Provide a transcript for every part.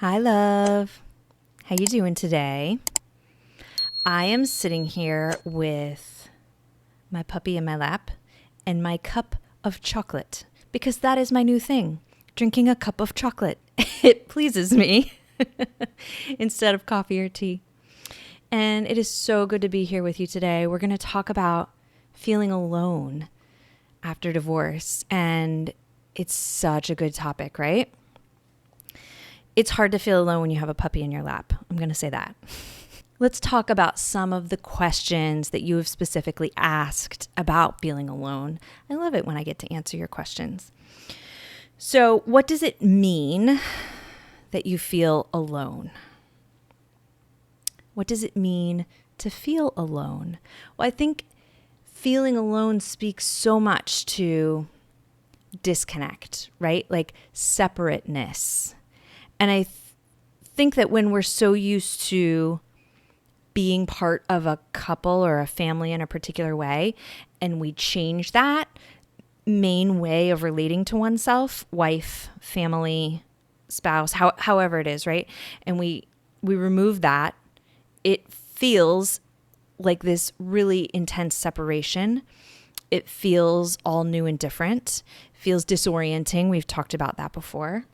Hi, love. How you doing today? I am sitting here with my puppy in my lap and my cup of chocolate because that is my new thing, drinking a cup of chocolate. It pleases me instead of coffee or tea. And it is so good to be here with you today. We're going to talk about feeling alone after divorce, and it's such a good topic, right? It's hard to feel alone when you have a puppy in your lap. I'm going to say that. Let's talk about some of the questions that you have specifically asked about feeling alone. I love it when I get to answer your questions. So, what does it mean that you feel alone? What does it mean to feel alone? Well, I think feeling alone speaks so much to disconnect, right? Like separateness. And I think that when we're so used to being part of a couple or a family in a particular way, and we change that main way of relating to oneself, wife, family, spouse, however it is, right? And we remove that, it feels like this really intense separation. It feels all new and different, feels disorienting. We've talked about that before.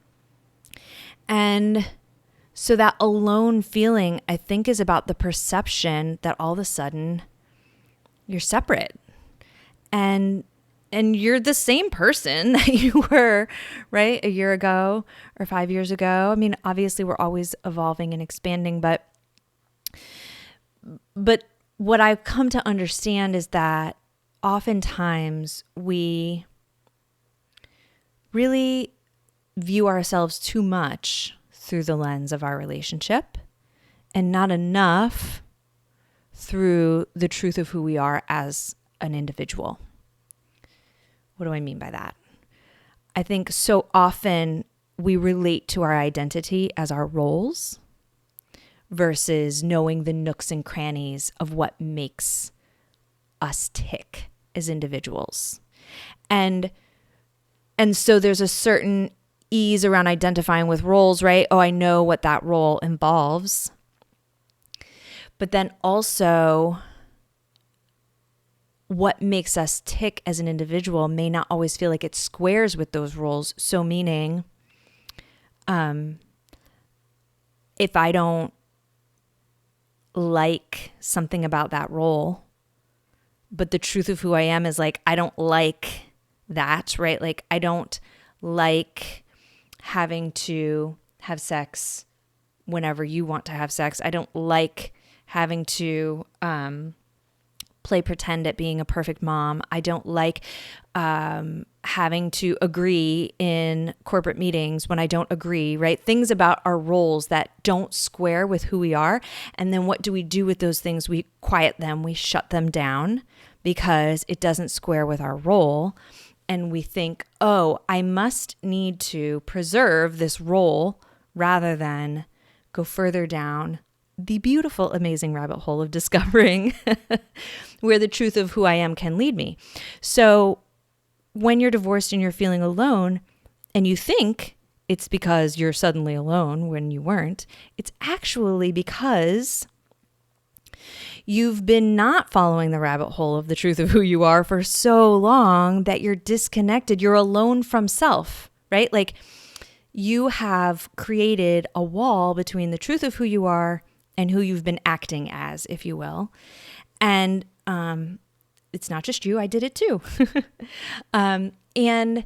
And so that alone feeling, I think, is about the perception that all of a sudden you're separate and you're the same person that you were, right, a year ago or 5 years ago. I mean, obviously we're always evolving and expanding, but what I've come to understand is that oftentimes we really view ourselves too much through the lens of our relationship and not enough through the truth of who we are as an individual. What do I mean by that? I think so often we relate to our identity as our roles versus knowing the nooks and crannies of what makes us tick as individuals. And so there's a certain ease around identifying with roles, right? Oh, I know what that role involves. But then also what makes us tick as an individual may not always feel like it squares with those roles. So meaning, if I don't like something about that role, but the truth of who I am is like, I don't like that, right? Like I don't like having to have sex whenever you want to have sex. I don't like having to play pretend at being a perfect mom. I don't like having to agree in corporate meetings when I don't agree, right? Things about our roles that don't square with who we are. And then what do we do with those things? We quiet them, we shut them down because it doesn't square with our role. And we think, oh, I must need to preserve this role rather than go further down the beautiful, amazing rabbit hole of discovering where the truth of who I am can lead me. So when you're divorced and you're feeling alone and you think it's because you're suddenly alone when you weren't, it's actually because you've been not following the rabbit hole of the truth of who you are for so long that you're disconnected. You're alone from self, right? Like you have created a wall between the truth of who you are and who you've been acting as, if you will. And it's not just you, I did it too. And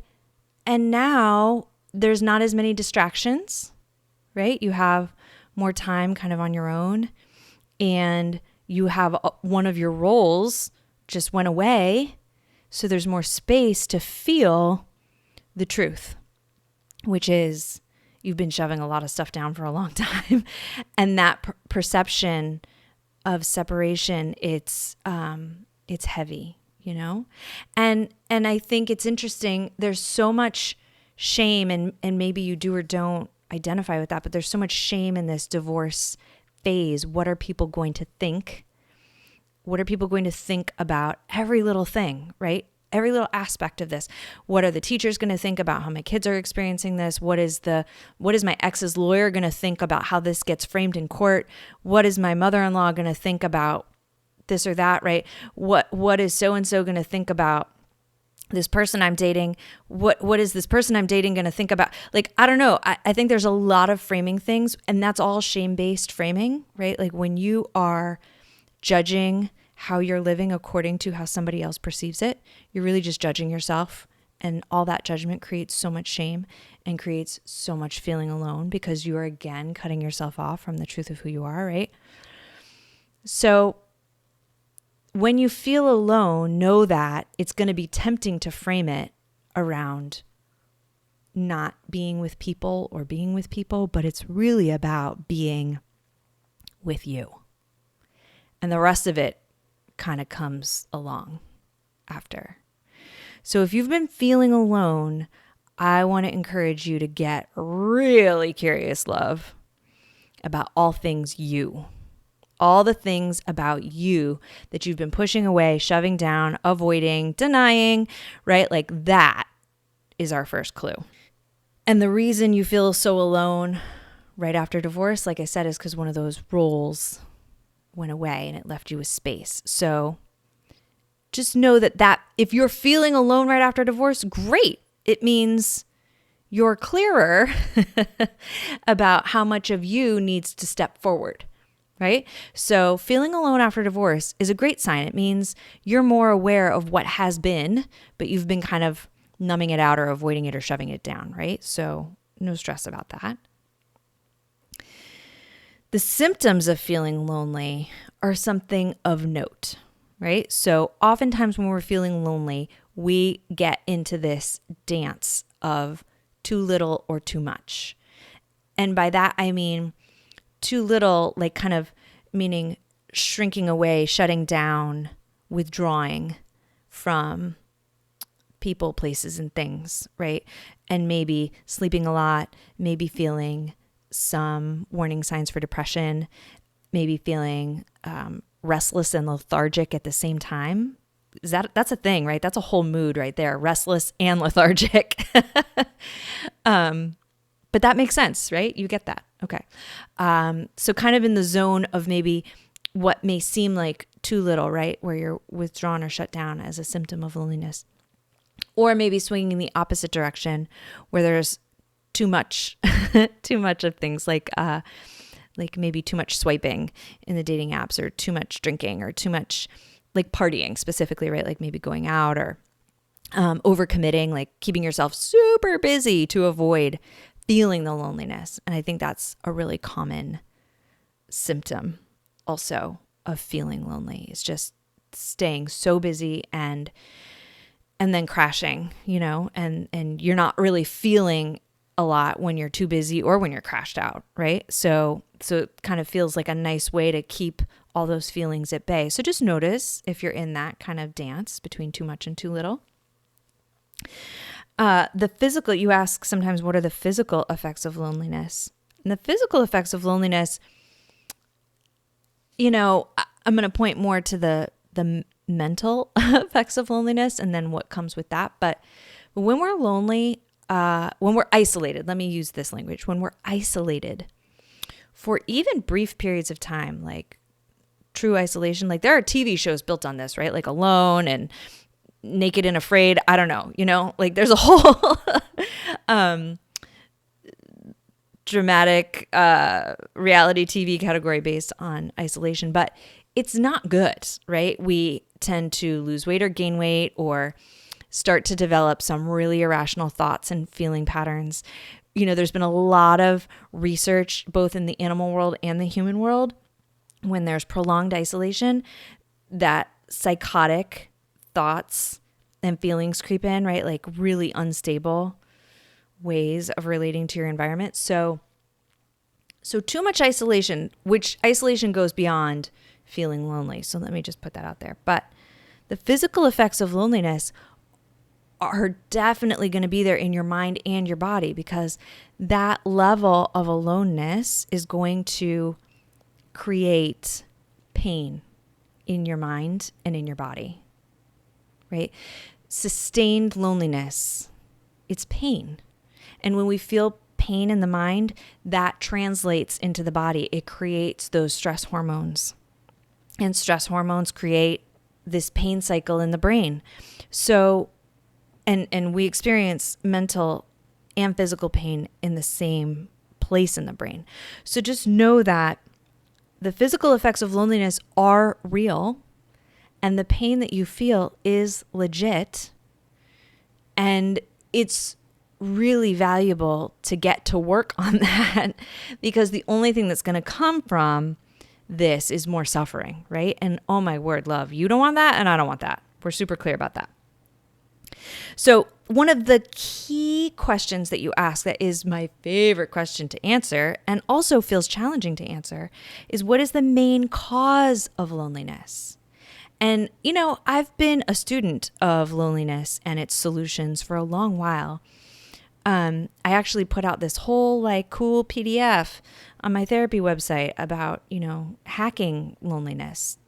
now there's not as many distractions, right? You have more time kind of on your own, and you have one of your roles just went away. So there's more space to feel the truth, which is you've been shoving a lot of stuff down for a long time. And that perception of separation, it's heavy, you know? And I think it's interesting. There's so much shame, and maybe you do or don't identify with that, but there's so much shame in this divorce phase. What are people going to think? What are people going to think about every little thing, right? every little aspect of this. What are the teachers going to think about how my kids are experiencing this? What is my ex's lawyer going to think about how this gets framed in court? What is my mother-in-law going to think about this or that, right? What is so-and-so going to think about this person I'm dating? What is this person I'm dating going to think about? Like, I don't know. I think there's a lot of framing things, and that's all shame-based framing, right? Like when you are judging how you're living according to how somebody else perceives it, you're really just judging yourself. And all that judgment creates so much shame and creates so much feeling alone because you are again cutting yourself off from the truth of who you are, right? So when you feel alone, know that it's going to be tempting to frame it around not being with people or being with people, but it's really about being with you. And the rest of it kind of comes along after. So if you've been feeling alone, I want to encourage you to get really curious, love, about all things you. All the things about you that you've been pushing away, shoving down, avoiding, denying, right? Like that is our first clue. And the reason you feel so alone right after divorce, like I said, is because one of those roles went away and it left you with space. So just know that if you're feeling alone right after divorce, great. It means you're clearer about how much of you needs to step forward. Right? So feeling alone after divorce is a great sign. It means you're more aware of what has been, but you've been kind of numbing it out or avoiding it or shoving it down, right? So no stress about that. The symptoms of feeling lonely are something of note, right? So oftentimes when we're feeling lonely, we get into this dance of too little or too much. And by that, I mean too little, like kind of meaning shrinking away, shutting down, withdrawing from people, places, and things, right? And maybe sleeping a lot, maybe feeling some warning signs for depression, maybe feeling restless and lethargic at the same time. That's a thing, right? That's a whole mood right there, restless and lethargic. But that makes sense, right? You get that. Okay. So kind of in the zone of maybe what may seem like too little, right? Where you're withdrawn or shut down as a symptom of loneliness. Or maybe swinging in the opposite direction where there's too much, too much of things like maybe too much swiping in the dating apps or too much drinking or too much like partying specifically, right? Like maybe going out or overcommitting, like keeping yourself super busy to avoid feeling the loneliness. And I think that's a really common symptom also of feeling lonely. It's just staying so busy and then crashing, and you're not really feeling a lot when you're too busy or when you're crashed out, right? So it kind of feels like a nice way to keep all those feelings at bay. So just notice if you're in that kind of dance between too much and too little. The physical, you ask sometimes, what are the physical effects of loneliness? And the physical effects of loneliness, I'm going to point more to the mental effects of loneliness and then what comes with that. But when we're lonely, when we're isolated, let me use this language, when we're isolated for even brief periods of time, like true isolation, like there are TV shows built on this, right? Like Alone and Naked and Afraid. I don't know, like there's a whole dramatic reality TV category based on isolation, but it's not good, right? We tend to lose weight or gain weight or start to develop some really irrational thoughts and feeling patterns. There's been a lot of research both in the animal world and the human world when there's prolonged isolation that psychotic thoughts and feelings creep in, right? Like really unstable ways of relating to your environment. So too much isolation, which isolation goes beyond feeling lonely. So let me just put that out there. But the physical effects of loneliness are definitely going to be there in your mind and your body because that level of aloneness is going to create pain in your mind and in your body. Right? sustained loneliness, it's pain. And when we feel pain in the mind, that translates into the body. It creates those stress hormones. And stress hormones create this pain cycle in the brain. So, and we experience mental and physical pain in the same place in the brain. So just know that the physical effects of loneliness are real, and the pain that you feel is legit. And it's really valuable to get to work on that, because the only thing that's going to come from this is more suffering, right? And oh my word, love, you don't want that and I don't want that. We're super clear about that. So one of the key questions that you ask, that is my favorite question to answer and also feels challenging to answer, is what is the main cause of loneliness? And, you know, I've been a student of loneliness and its solutions for a long while. I actually put out this whole cool PDF on my therapy website about, hacking loneliness.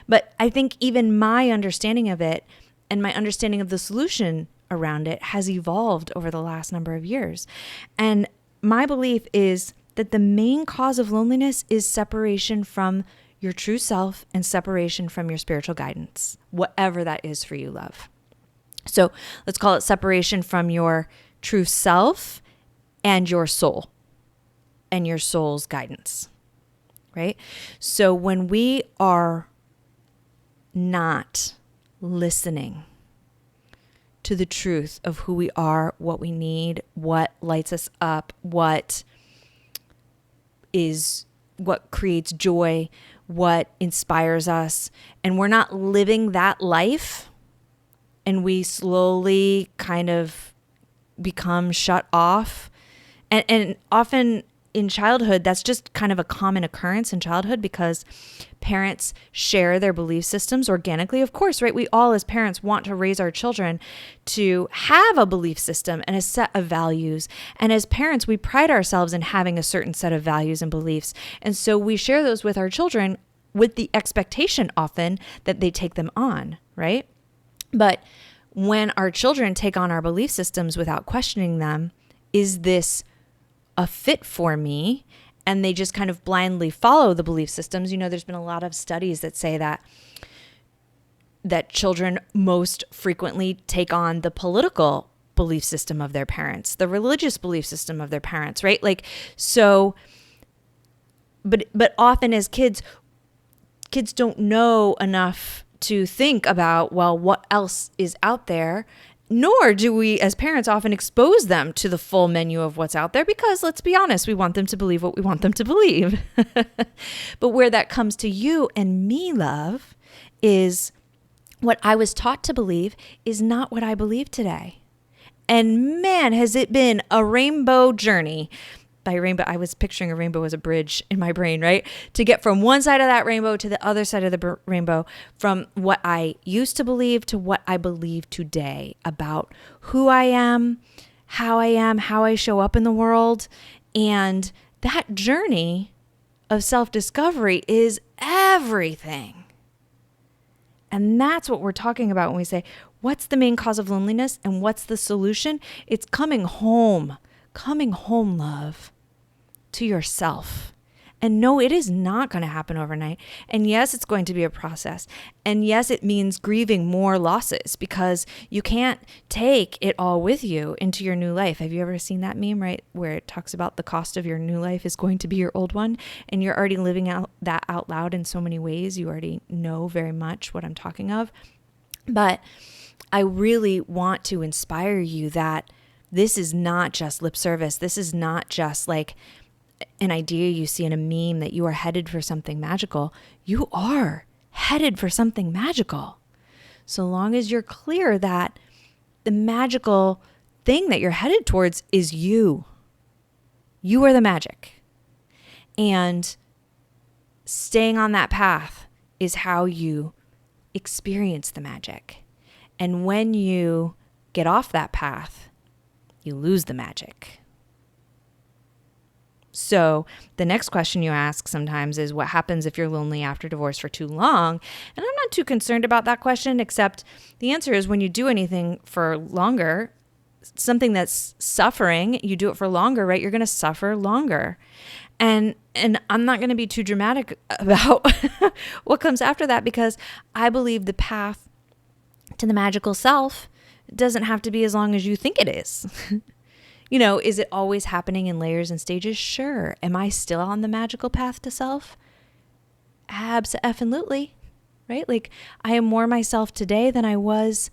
But I think even my understanding of it and my understanding of the solution around it has evolved over the last number of years. And my belief is that the main cause of loneliness is separation from your true self and separation from your spiritual guidance, whatever that is for you, love. So let's call it separation from your true self and your soul and your soul's guidance, right? So when we are not listening to the truth of who we are, what we need, what lights us up, what creates joy, what inspires us, and we're not living that life, and we slowly kind of become shut off. And often in childhood, that's just kind of a common occurrence in childhood, because parents share their belief systems organically. Of course, right? We all as parents want to raise our children to have a belief system and a set of values. And as parents, we pride ourselves in having a certain set of values and beliefs. And so we share those with our children with the expectation often that they take them on, right? But when our children take on our belief systems without questioning them, is this a fit for me? And they just kind of blindly follow the belief systems. There's been a lot of studies that say that children most frequently take on the political belief system of their parents, the religious belief system of their parents, right? But often as kids don't know enough to think about, well, what else is out there, nor do we as parents often expose them to the full menu of what's out there, because let's be honest, we want them to believe what we want them to believe. But where that comes to you and me, love, is what I was taught to believe is not what I believe today. And man, has it been a rainbow journey. By rainbow, I was picturing a rainbow as a bridge in my brain, right? To get from one side of that rainbow to the other side of the rainbow, from what I used to believe to what I believe today about who I am, how I show up in the world. And that journey of self-discovery is everything. And that's what we're talking about when we say, what's the main cause of loneliness and what's the solution? It's coming home, love, to yourself. And no, it is not going to happen overnight. And yes, it's going to be a process. And yes, it means grieving more losses, because you can't take it all with you into your new life. Have you ever seen that meme, right? Where it talks about the cost of your new life is going to be your old one. And you're already living out that out loud in so many ways. You already know very much what I'm talking of. But I really want to inspire you that this is not just lip service. This is not just like an idea you see in a meme that you are headed for something magical. You are headed for something magical. So long as you're clear that the magical thing that you're headed towards is you. You are the magic. And staying on that path is how you experience the magic. And when you get off that path, you lose the magic. So the next question you ask sometimes is, what happens if you're lonely after divorce for too long? And I'm not too concerned about that question, except the answer is when you do anything for longer, something that's suffering, you do it for longer, right? You're going to suffer longer. And I'm not going to be too dramatic about what comes after that, because I believe the path to the magical self doesn't have to be as long as you think it is. Is it always happening in layers and stages? Sure. Am I still on the magical path to self? Absolutely. Right? Like, I am more myself today than I was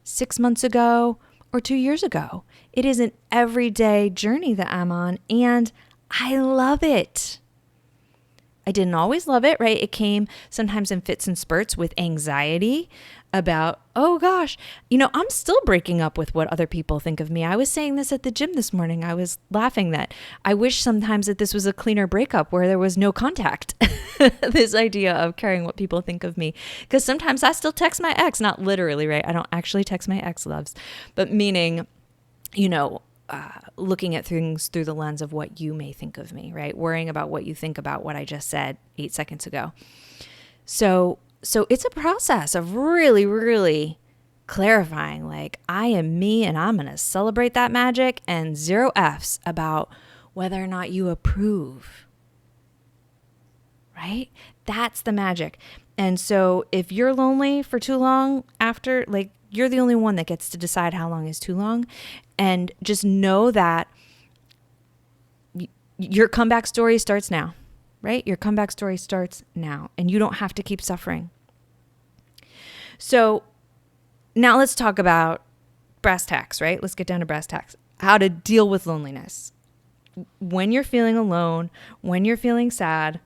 6 months ago or 2 years ago. It is an everyday journey that I'm on, and I love it. I didn't always love it, right? It came sometimes in fits and spurts with anxiety about, oh gosh, I'm still breaking up with what other people think of me. I was saying this at the gym this morning. I was laughing that I wish sometimes that this was a cleaner breakup where there was no contact. This idea of caring what people think of me. Because sometimes I still text my ex, not literally, right? I don't actually text my ex-loves, but meaning, looking at things through the lens of what you may think of me, right? Worrying about what you think about what I just said 8 seconds ago. So it's a process of really, really clarifying, like, I am me and I'm going to celebrate that magic, and 0 F's about whether or not you approve, right? That's the magic. And so if you're lonely for too long after, like, you're the only one that gets to decide how long is too long. And just know that your comeback story starts now, right? Your comeback story starts now, and you don't have to keep suffering. So now let's talk about brass tacks, right? Let's get down to brass tacks. How to deal with loneliness. When you're feeling alone, when you're feeling sad,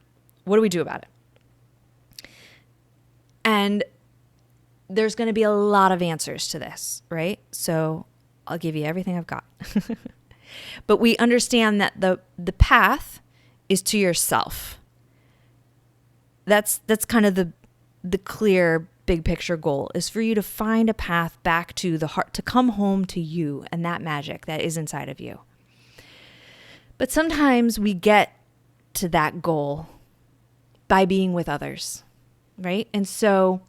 what do we do about it? And there's going to be a lot of answers to this, right? So I'll give you everything I've got. But we understand that the path is to yourself. That's kind of the clear big picture goal, is for you to find a path back to the heart, to come home to you and that magic that is inside of you. But sometimes we get to that goal by being with others, right? And so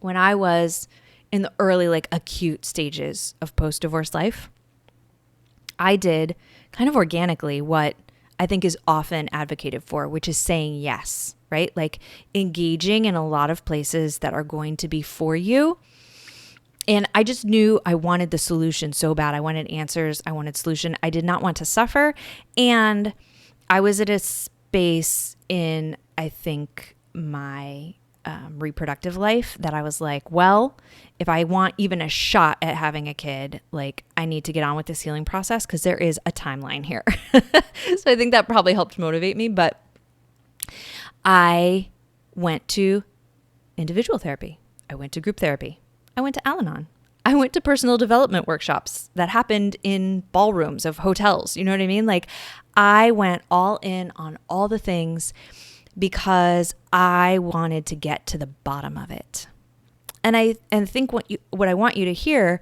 when I was in the early, acute stages of post-divorce life, I did kind of organically what I think is often advocated for, which is saying yes, right? Like engaging in a lot of places that are going to be for you. And I just knew I wanted the solution so bad. I wanted answers. I wanted solution. I did not want to suffer. And I was at a space in, I think, my reproductive life that I was like, well, if I want even a shot at having a kid, I need to get on with this healing process because there is a timeline here. So I think that probably helped motivate me. But I went to individual therapy. I went to group therapy. I went to Al-Anon. I went to personal development workshops that happened in ballrooms of hotels. You know what I mean? I went all in on all the things because I wanted to get to the bottom of it. And I think what I want you to hear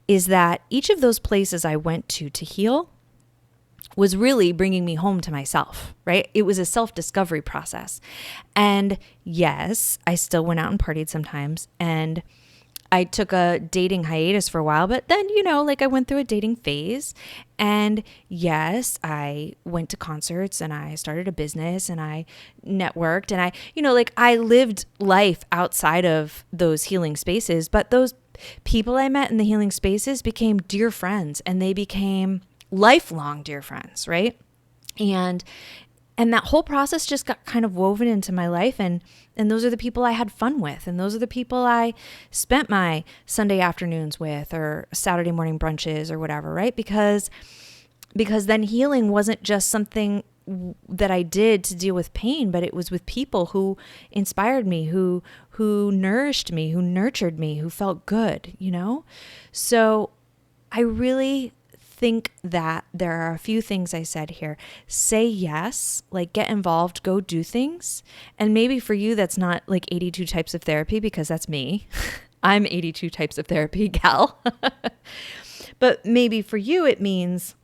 is that each of those places I went to heal was really bringing me home to myself, right? It was a self-discovery process. And yes, I still went out and partied sometimes, and I took a dating hiatus for a while, but then, I went through a dating phase. And yes, I went to concerts and I started a business and I networked and I lived life outside of those healing spaces. But those people I met in the healing spaces became dear friends, and they became lifelong dear friends, right? And that whole process just got kind of woven into my life. And those are the people I had fun with. And those are the people I spent my Sunday afternoons with, or Saturday morning brunches or whatever, right? Because then healing wasn't just something that I did to deal with pain, but it was with people who inspired me, who nourished me, who nurtured me, who felt good, So I really think that there are a few things I said here. Say yes, get involved, go do things. And maybe for you, that's not 82 types of therapy, because that's me. I'm 82 types of therapy gal. But maybe for you, it means,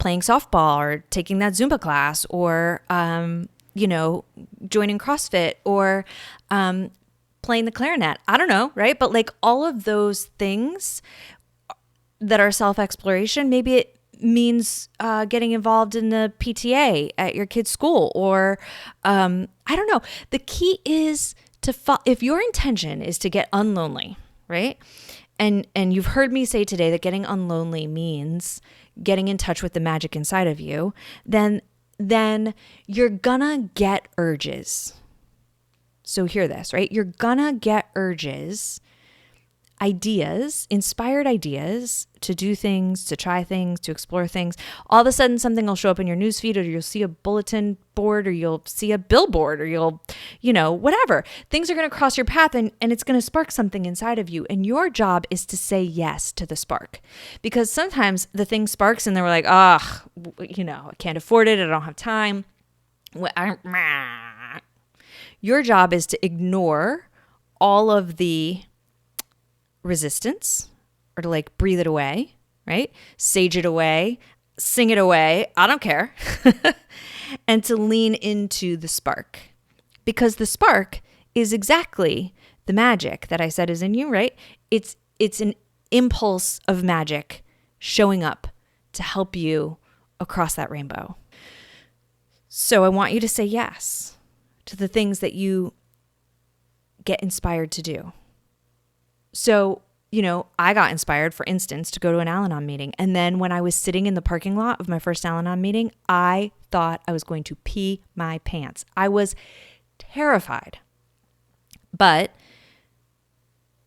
playing softball or taking that Zumba class or, joining CrossFit or playing the clarinet. I don't know, right? But like all of those things that are self-exploration, maybe it means getting involved in the PTA at your kid's school or I don't know. The key is if your intention is to get unlonely, right? And you've heard me say today that getting unlonely means getting in touch with the magic inside of you, then you're gonna get urges. So hear this, right? You're gonna get urges, ideas, inspired ideas to do things, to try things, to explore things. All of a sudden something will show up in your newsfeed, or you'll see a bulletin board, or you'll see a billboard, or you'll, whatever. Things are going to cross your path and it's going to spark something inside of you. And your job is to say yes to the spark. Because sometimes the thing sparks and they're like, I can't afford it. I don't have time. Your job is to ignore all of the resistance, or to like breathe it away, right? Sage it away, sing it away. I don't care. And to lean into the spark, because the spark is exactly the magic that I said is in you, right? It's an impulse of magic showing up to help you across that rainbow. So I want you to say yes to the things that you get inspired to do. So, I got inspired, for instance, to go to an Al-Anon meeting. And then when I was sitting in the parking lot of my first Al-Anon meeting, I thought I was going to pee my pants. I was terrified. But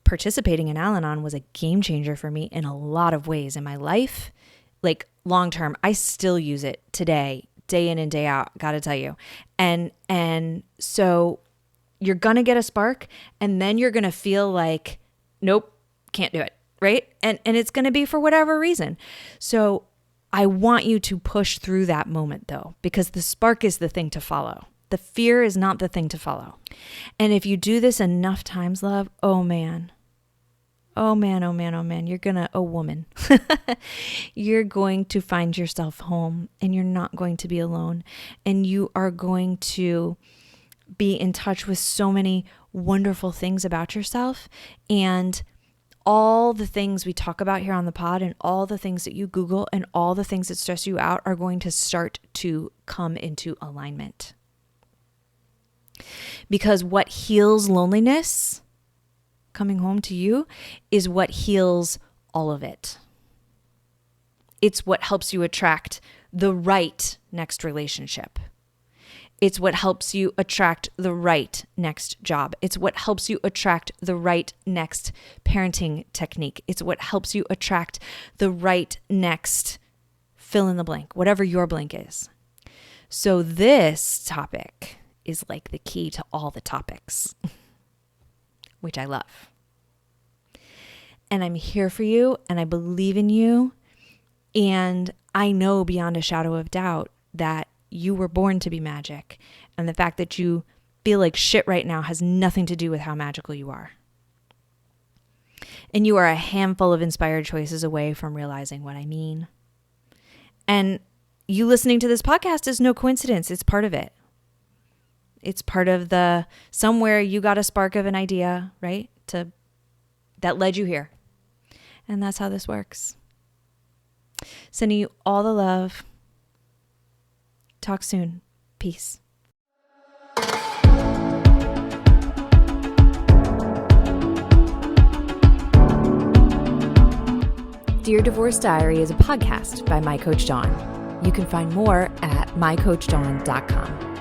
participating in Al-Anon was a game changer for me in a lot of ways in my life. Like long term, I still use it today, day in and day out, gotta tell you. And so you're gonna get a spark, and then you're gonna feel like, nope, can't do it, right? And it's going to be for whatever reason. So I want you to push through that moment though, because the spark is the thing to follow. The fear is not the thing to follow. And if you do this enough times, love, oh man, you're going to find yourself home, and you're not going to be alone. And you are going to be in touch with so many wonderful things about yourself, and all the things we talk about here on the pod, and all the things that you Google, and all the things that stress you out are going to start to come into alignment. Because what heals loneliness coming home to you is what heals all of it. It's what helps you attract the right next relationship. It's what helps you attract the right next job. It's what helps you attract the right next parenting technique. It's what helps you attract the right next fill in the blank, whatever your blank is. So this topic is like the key to all the topics, which I love. And I'm here for you, and I believe in you. And I know beyond a shadow of doubt that you were born to be magic. And the fact that you feel like shit right now has nothing to do with how magical you are. And you are a handful of inspired choices away from realizing what I mean. And you listening to this podcast is no coincidence. It's part of it. It's part of somewhere you got a spark of an idea, right? That led you here. And that's how this works. Sending you all the love. Talk soon. Peace. Dear Divorce Diary is a podcast by My Coach Dawn. You can find more at mycoachdawn.com.